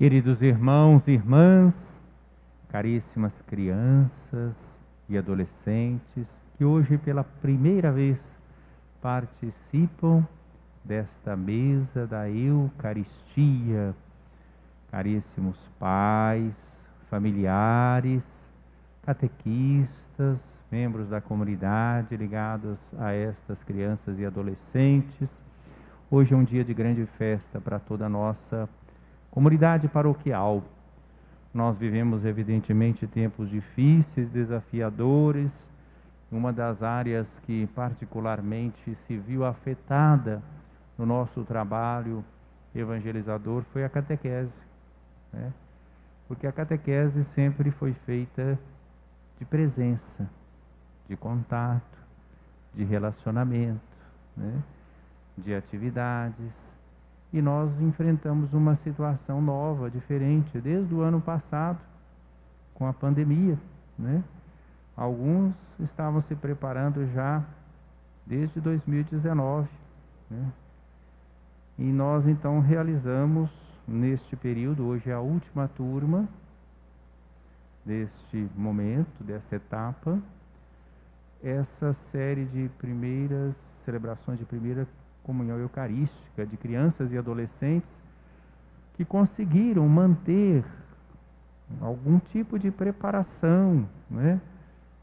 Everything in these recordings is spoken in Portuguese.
Queridos irmãos e irmãs, caríssimas crianças e adolescentes, que hoje pela primeira vez participam desta mesa da Eucaristia, caríssimos pais, familiares, catequistas, membros da comunidade ligados a estas crianças e adolescentes. Hoje é um dia de grande festa para toda a nossa comunidade paroquial. Nós vivemos evidentemente tempos difíceis, desafiadores. Uma das áreas que particularmente se viu afetada no nosso trabalho evangelizador foi a catequese, né? Porque a catequese sempre foi feita de presença, de contato, de relacionamento, né? De atividades. E nós enfrentamos uma situação nova, diferente, desde o ano passado, com a pandemia, né? Alguns estavam se preparando já desde 2019, né? E nós então realizamos neste período, hoje é a última turma deste momento, dessa etapa, essa série de celebrações de primeira comunhão eucarística de crianças e adolescentes que conseguiram manter algum tipo de preparação, né?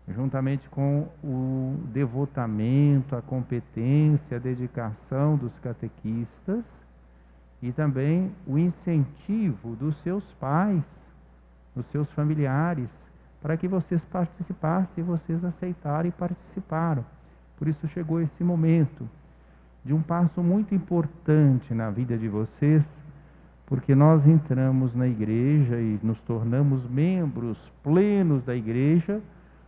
Juntamente com o devotamento, a competência, a dedicação dos catequistas e também o incentivo dos seus pais, dos seus familiares, para que vocês participassem e vocês aceitaram e participaram. Por isso chegou esse momento de um passo muito importante na vida de vocês, porque nós entramos na igreja e nos tornamos membros plenos da igreja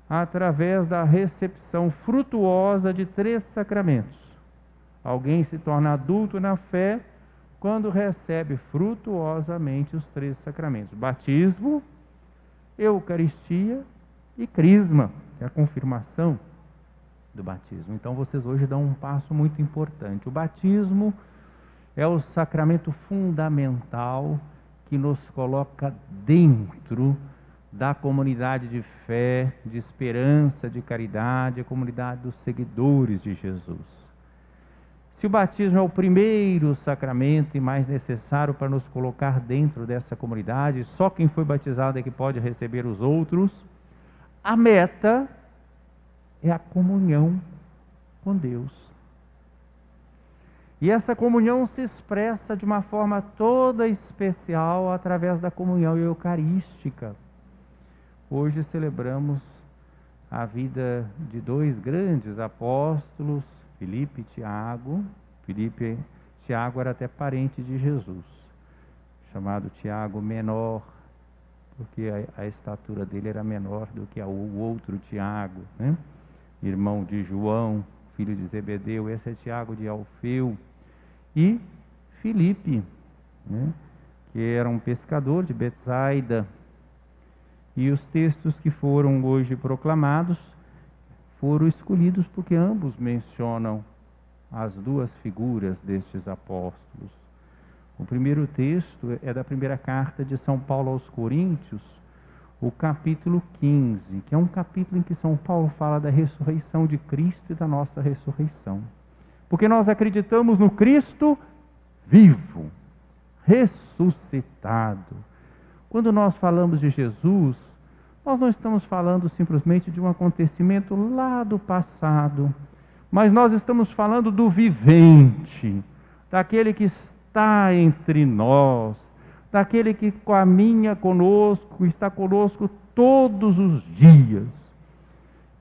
através da recepção frutuosa de 3 sacramentos. Alguém se torna adulto na fé quando recebe frutuosamente os 3 sacramentos: batismo, Eucaristia e crisma, que é a confirmação do batismo. Então vocês hoje dão um passo muito importante. O batismo é o sacramento fundamental que nos coloca dentro da comunidade de fé, de esperança, de caridade, a comunidade dos seguidores de Jesus. Se o batismo é o primeiro sacramento e mais necessário para nos colocar dentro dessa comunidade, só quem foi batizado é que pode receber os outros, a meta é a comunhão com Deus. E essa comunhão se expressa de uma forma toda especial através da comunhão eucarística. Hoje celebramos a vida de 2 grandes apóstolos, Filipe e Tiago. Tiago era até parente de Jesus, chamado Tiago menor, porque a estatura dele era menor do que o outro Tiago, né? Irmão de João, filho de Zebedeu. Esse é Tiago de Alfeu. E Filipe, né? Que era um pescador de Betsaida. E os textos que foram hoje proclamados foram escolhidos porque ambos mencionam as 2 figuras destes apóstolos. O primeiro texto é da primeira carta de São Paulo aos Coríntios, o capítulo 15, que é um capítulo em que São Paulo fala da ressurreição de Cristo e da nossa ressurreição. Porque nós acreditamos no Cristo vivo, ressuscitado. Quando nós falamos de Jesus, nós não estamos falando simplesmente de um acontecimento lá do passado, mas nós estamos falando do vivente, daquele que está entre nós, daquele que caminha conosco, está conosco todos os dias.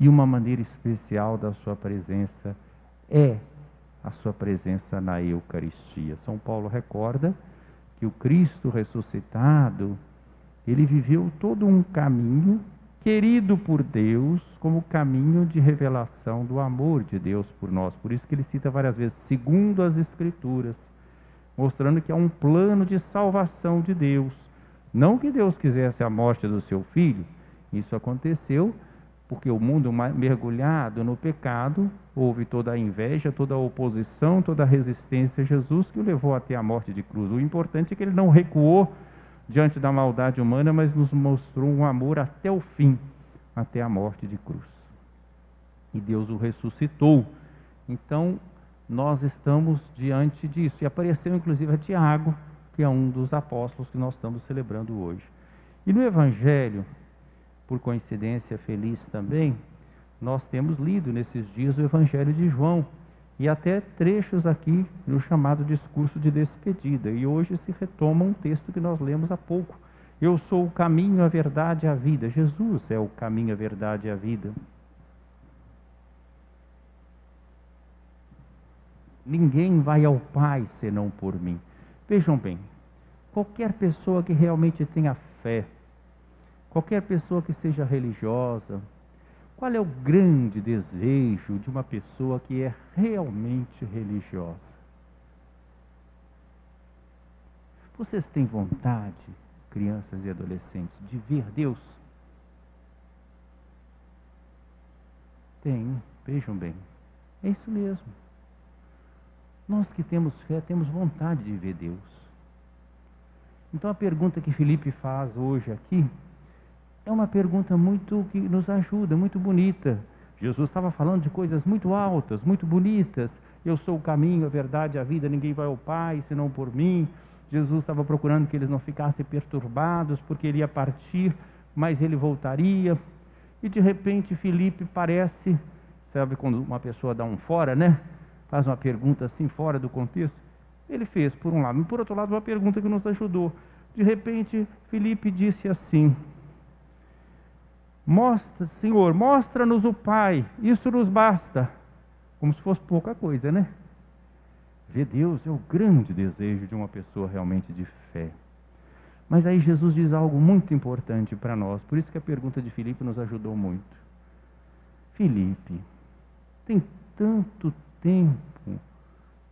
E uma maneira especial da sua presença é a sua presença na Eucaristia. São Paulo recorda que o Cristo ressuscitado, ele viveu todo um caminho querido por Deus, como caminho de revelação do amor de Deus por nós. Por isso que ele cita várias vezes, segundo as Escrituras, mostrando que é um plano de salvação de Deus. Não que Deus quisesse a morte do seu filho, isso aconteceu porque o mundo mergulhado no pecado, houve toda a inveja, toda a oposição, toda a resistência a Jesus, que o levou até a morte de cruz. O importante é que ele não recuou diante da maldade humana, mas nos mostrou um amor até o fim, até a morte de cruz. E Deus o ressuscitou. Então, nós estamos diante disso. E apareceu inclusive a Tiago, que é um dos apóstolos que nós estamos celebrando hoje. E no Evangelho, por coincidência feliz também, nós temos lido nesses dias o Evangelho de João, e até trechos aqui no chamado discurso de despedida. E hoje se retoma um texto que nós lemos há pouco. Eu sou o caminho, a verdade e a vida. Jesus é o caminho, a verdade e a vida. Ninguém vai ao Pai senão por mim. Vejam bem, qualquer pessoa que realmente tenha fé, qualquer pessoa que seja religiosa, qual é o grande desejo de uma pessoa que é realmente religiosa? Vocês têm vontade, crianças e adolescentes, de ver Deus? Tem, vejam bem, é isso mesmo. Nós que temos fé, temos vontade de ver Deus. Então a pergunta que Felipe faz hoje aqui é uma pergunta muito que nos ajuda, muito bonita. Jesus estava falando de coisas muito altas, muito bonitas. Eu sou o caminho, a verdade, a vida, ninguém vai ao Pai senão por mim. Jesus estava procurando que eles não ficassem perturbados, porque ele ia partir, mas ele voltaria. E de repente Felipe parece, sabe quando uma pessoa dá um fora, né? Faz uma pergunta assim fora do contexto. Ele fez por um lado, e por outro lado uma pergunta que nos ajudou. De repente Felipe disse assim: Senhor, mostra-nos o Pai, isso nos basta. Como se fosse pouca coisa, né? Ver Deus é o grande desejo de uma pessoa realmente de fé. Mas aí Jesus diz algo muito importante para nós, por isso que a pergunta de Filipe nos ajudou muito. Filipe, tem tanto tempo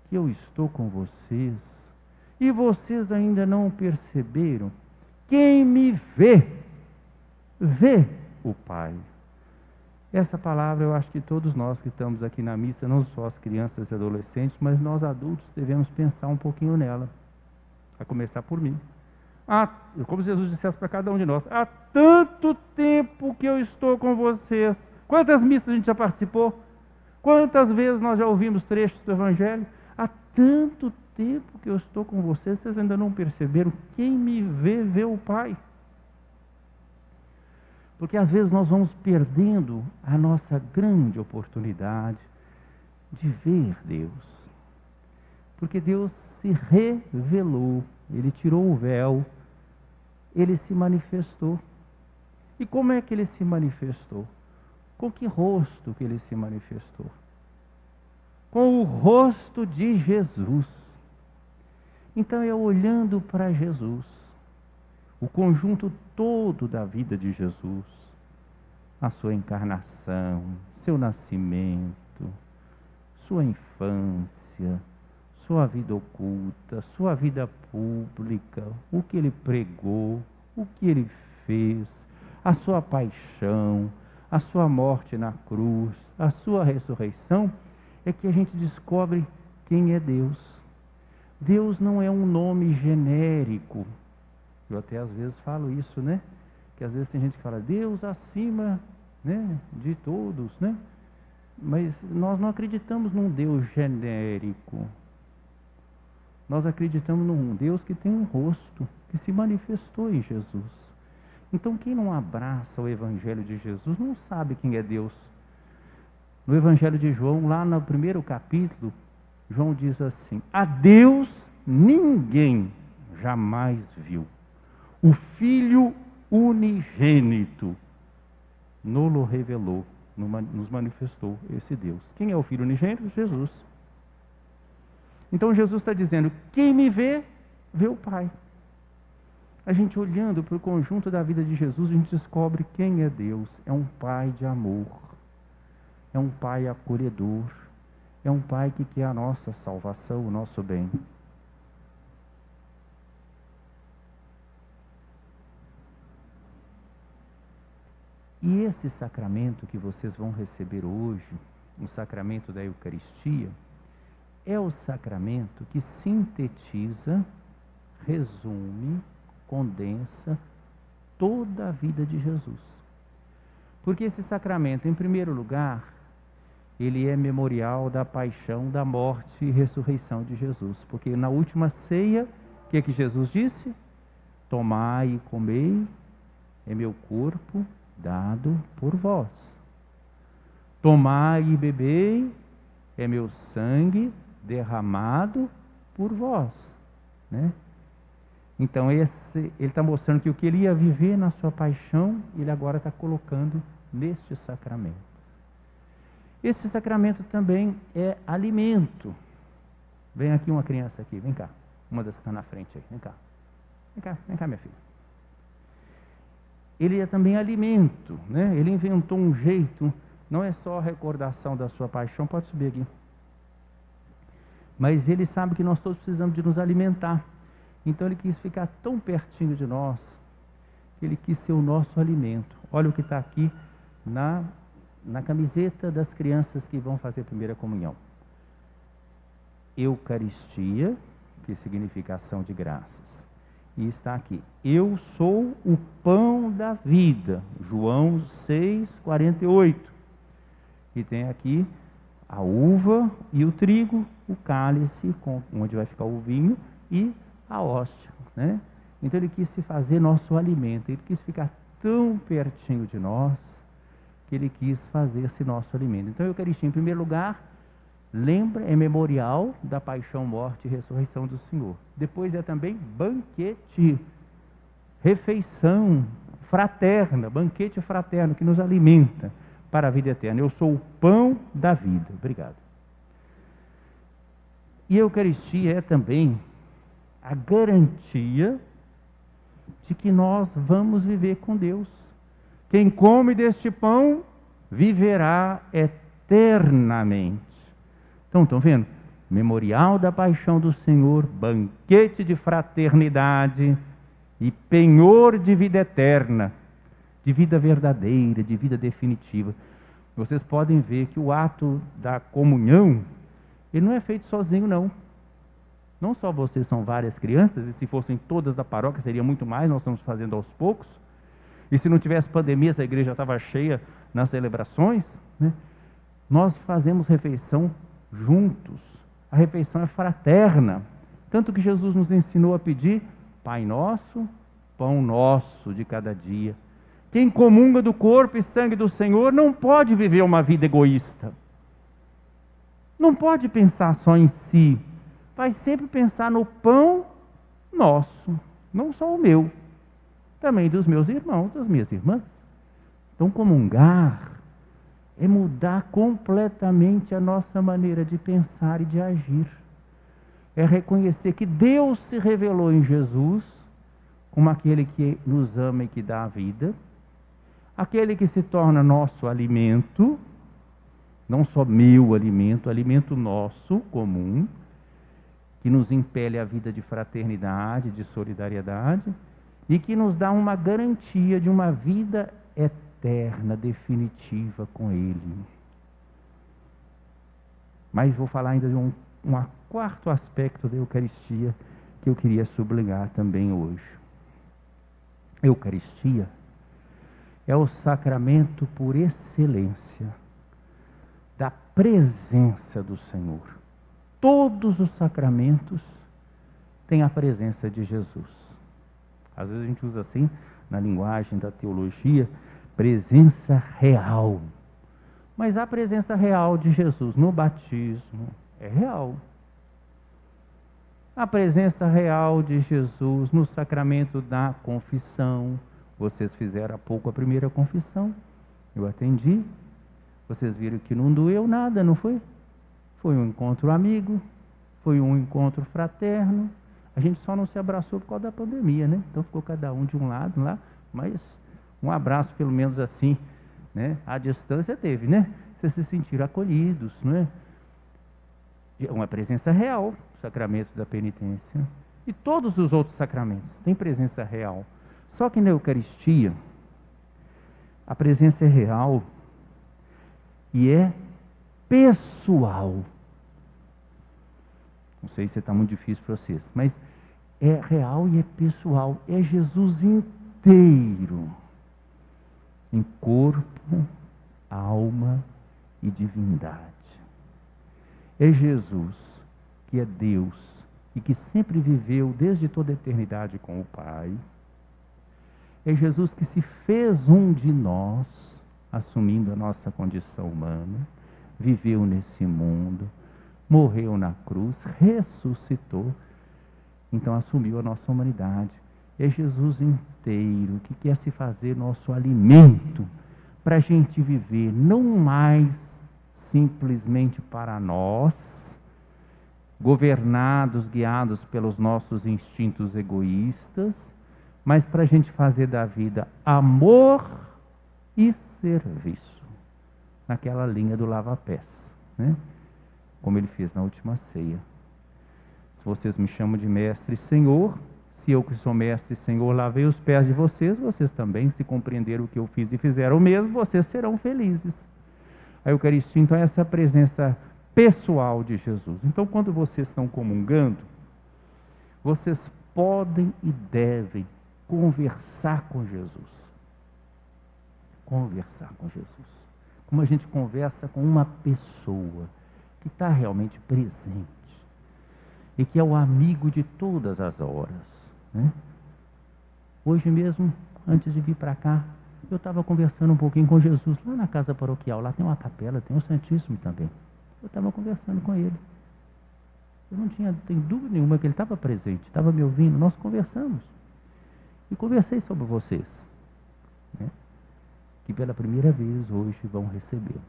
que eu estou com vocês e vocês ainda não perceberam? Quem me vê, vê o Pai. Essa palavra eu acho que todos nós que estamos aqui na missa, não só as crianças e adolescentes, mas nós adultos devemos pensar um pouquinho nela, a começar por mim. Como Jesus dissesse para cada um de nós: há tanto tempo que eu estou com vocês. Quantas missas a gente já participou? Quantas vezes nós já ouvimos trechos do Evangelho? Há tanto tempo que eu estou com vocês, vocês ainda não perceberam? Quem me vê, vê o Pai. Porque às vezes nós vamos perdendo a nossa grande oportunidade de ver Deus. Porque Deus se revelou, Ele tirou o véu, Ele se manifestou. E como é que Ele se manifestou? Com que rosto que Ele se manifestou? Com o rosto de Jesus. Então é olhando para Jesus, o conjunto todo da vida de Jesus, a sua encarnação, seu nascimento, sua infância, sua vida oculta, sua vida pública, o que ele pregou, o que ele fez, a sua paixão, a sua morte na cruz, a sua ressurreição, é que a gente descobre quem é Deus. Deus não é um nome genérico. Eu até às vezes falo isso, né? Que às vezes tem gente que fala Deus acima, né, de todos, né? Mas nós não acreditamos num Deus genérico. Nós acreditamos num Deus que tem um rosto, que se manifestou em Jesus. Então quem não abraça o Evangelho de Jesus não sabe quem é Deus. No Evangelho de João, lá no primeiro capítulo, João diz assim: a Deus ninguém jamais viu. O Filho unigênito nos revelou, nos manifestou esse Deus. Quem é o Filho unigênito? Jesus. Então Jesus está dizendo: quem me vê, vê o Pai. A gente olhando para o conjunto da vida de Jesus, a gente descobre quem é Deus. É um Pai de amor, é um Pai acolhedor, é um Pai que quer a nossa salvação, o nosso bem. E esse sacramento que vocês vão receber hoje, o sacramento da Eucaristia, é o sacramento que sintetiza, resume, condensa toda a vida de Jesus. Porque esse sacramento, em primeiro lugar, ele é memorial da paixão, da morte e ressurreição de Jesus. Porque na última ceia, o que é que Jesus disse? Tomai e comei, é meu corpo dado por vós. Tomai e bebei, é meu derramado por vós, né? Então ele está mostrando que o que ele ia viver na sua paixão, ele agora está colocando neste sacramento. Esse sacramento também é alimento. Vem aqui uma criança aqui, vem cá. Uma das que está na frente aí, vem cá. Vem cá, minha filha. Ele é também alimento, né? Ele inventou um jeito, não é só a recordação da sua paixão, pode subir aqui. Mas ele sabe que nós todos precisamos de nos alimentar. Então ele quis ficar tão pertinho de nós, que ele quis ser o nosso alimento. Olha o que está aqui na camiseta das crianças que vão fazer a primeira comunhão. Eucaristia, que significa ação de graças. E está aqui, eu sou o pão da vida, João 6,48. E tem aqui a uva e o trigo, o cálice, onde vai ficar o vinho, e a hóstia, né? Então ele quis se fazer nosso alimento, ele quis ficar tão pertinho de nós, que ele quis fazer-se nosso alimento. Então a Eucaristia, em primeiro lugar, lembra, é memorial da paixão, morte e ressurreição do Senhor. Depois é também banquete, refeição fraterna, banquete fraterno que nos alimenta para a vida eterna. Eu sou o pão da vida. Obrigado. E a Eucaristia é também a garantia de que nós vamos viver com Deus. Quem come deste pão viverá eternamente. Então, estão vendo? Memorial da paixão do Senhor, banquete de fraternidade e penhor de vida eterna, de vida verdadeira, de vida definitiva. Vocês podem ver que o ato da comunhão, ele não é feito sozinho, não. Não só vocês são várias crianças, e se fossem todas da paróquia seria muito mais, nós estamos fazendo aos poucos. E se não tivesse pandemia, essa igreja estava cheia nas celebrações, né? Nós fazemos refeição juntos. A refeição é fraterna. Tanto que Jesus nos ensinou a pedir: Pai nosso, pão nosso de cada dia. Quem comunga do corpo e sangue do Senhor não pode viver uma vida egoísta. Não pode pensar só em si. Vai sempre pensar no pão nosso, não só o meu, também dos meus irmãos, das minhas irmãs. Então comungar é mudar completamente a nossa maneira de pensar e de agir. É reconhecer que Deus se revelou em Jesus como aquele que nos ama e que dá a vida, aquele que se torna nosso alimento, não só meu alimento, alimento nosso, comum, que nos impele a vida de fraternidade, de solidariedade, e que nos dá uma garantia de uma vida eterna, definitiva com Ele. Mas vou falar ainda de um quarto aspecto da Eucaristia que eu queria sublinhar também hoje. A Eucaristia é o sacramento por excelência da presença do Senhor. Todos os sacramentos têm a presença de Jesus. Às vezes a gente usa assim, na linguagem da teologia, presença real. Mas a presença real de Jesus no batismo é real. A presença real de Jesus no sacramento da confissão. Vocês fizeram há pouco a primeira confissão, eu atendi. Vocês viram que não doeu nada, não foi? Foi um encontro amigo, foi um encontro fraterno. A gente só não se abraçou por causa da pandemia, né? Então ficou cada um de um lado lá, mas um abraço pelo menos assim, né? A distância teve, né? Vocês se sentiram acolhidos, não é? Uma presença real, o sacramento da penitência. E todos os outros sacramentos têm presença real. Só que na Eucaristia, a presença é real e é pessoal. Não sei se está muito difícil para vocês, mas é real e é pessoal. É Jesus inteiro, em corpo, alma e divindade. É Jesus que é Deus e que sempre viveu desde toda a eternidade com o Pai. É Jesus que se fez um de nós, assumindo a nossa condição humana, viveu nesse mundo, morreu na cruz, ressuscitou, então assumiu a nossa humanidade. É Jesus inteiro que quer se fazer nosso alimento para a gente viver, não mais simplesmente para nós, governados, guiados pelos nossos instintos egoístas, mas para a gente fazer da vida amor e serviço, naquela linha do lava-pés, né? Como ele fez na última ceia. Se vocês me chamam de mestre e senhor, se eu que sou mestre e senhor lavei os pés de vocês, vocês também, se compreenderam o que eu fiz e fizeram o mesmo, vocês serão felizes. A Eucaristia, então, é essa presença pessoal de Jesus. Então, quando vocês estão comungando, vocês podem e devem conversar com Jesus. Conversar com Jesus. Como a gente conversa com uma pessoa que está realmente presente e que é o amigo de todas as horas, né? Hoje mesmo, antes de vir para cá, eu estava conversando um pouquinho com Jesus lá na casa paroquial. Lá tem uma capela, tem um Santíssimo também. Eu estava conversando com ele. Eu não tinha dúvida nenhuma que ele estava presente, estava me ouvindo. Nós conversamos. E conversei sobre vocês, né? Que pela primeira vez hoje vão receber.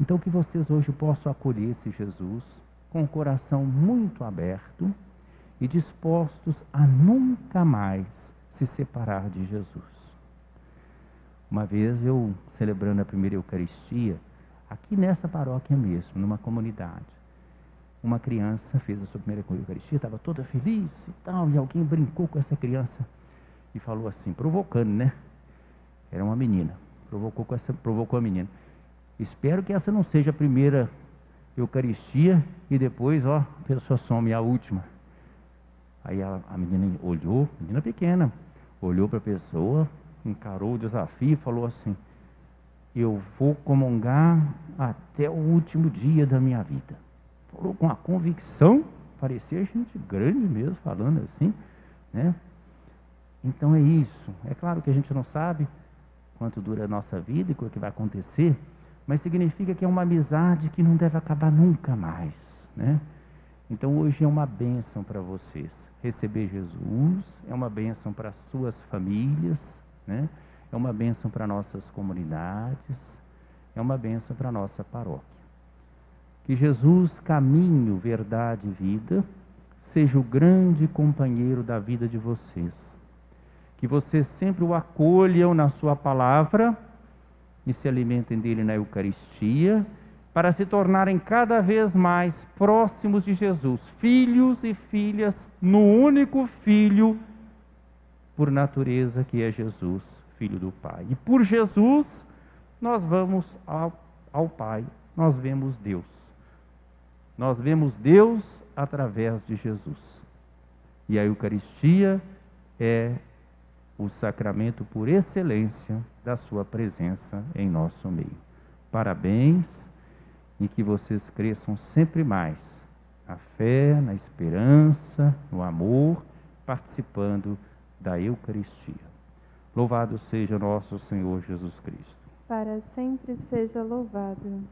Então que vocês hoje possam acolher esse Jesus com o coração muito aberto e dispostos a nunca mais se separar de Jesus. Uma vez eu, celebrando a primeira Eucaristia, aqui nessa paróquia mesmo, numa comunidade, uma criança fez a sua primeira Eucaristia, estava toda feliz e tal, e alguém brincou com essa criança e falou assim, provocando, né? Era uma menina, provocou a menina. Espero que essa não seja a primeira Eucaristia e depois, ó, a pessoa some a última. Aí a menina olhou, menina pequena, olhou para a pessoa, encarou o desafio e falou assim, eu vou comungar até o último dia da minha vida. Falou com a convicção, parecia gente grande mesmo, falando assim, né? Então é isso. É claro que a gente não sabe quanto dura a nossa vida e o que vai acontecer, mas significa que é uma amizade que não deve acabar nunca mais, né? Então hoje é uma bênção para vocês. Receber Jesus é uma bênção para as suas famílias, né? É uma bênção para nossas comunidades, é uma bênção para a nossa paróquia. Que Jesus, caminho, verdade e vida, seja o grande companheiro da vida de vocês. Que vocês sempre o acolham na sua palavra e se alimentem dele na Eucaristia, para se tornarem cada vez mais próximos de Jesus, filhos e filhas no único Filho, por natureza, que é Jesus, Filho do Pai. E por Jesus, nós vamos ao Pai, nós vemos Deus. Nós vemos Deus através de Jesus. E a Eucaristia é o sacramento por excelência da sua presença em nosso meio. Parabéns e que vocês cresçam sempre mais na fé, na esperança, no amor, participando da Eucaristia. Louvado seja nosso Senhor Jesus Cristo. Para sempre seja louvado.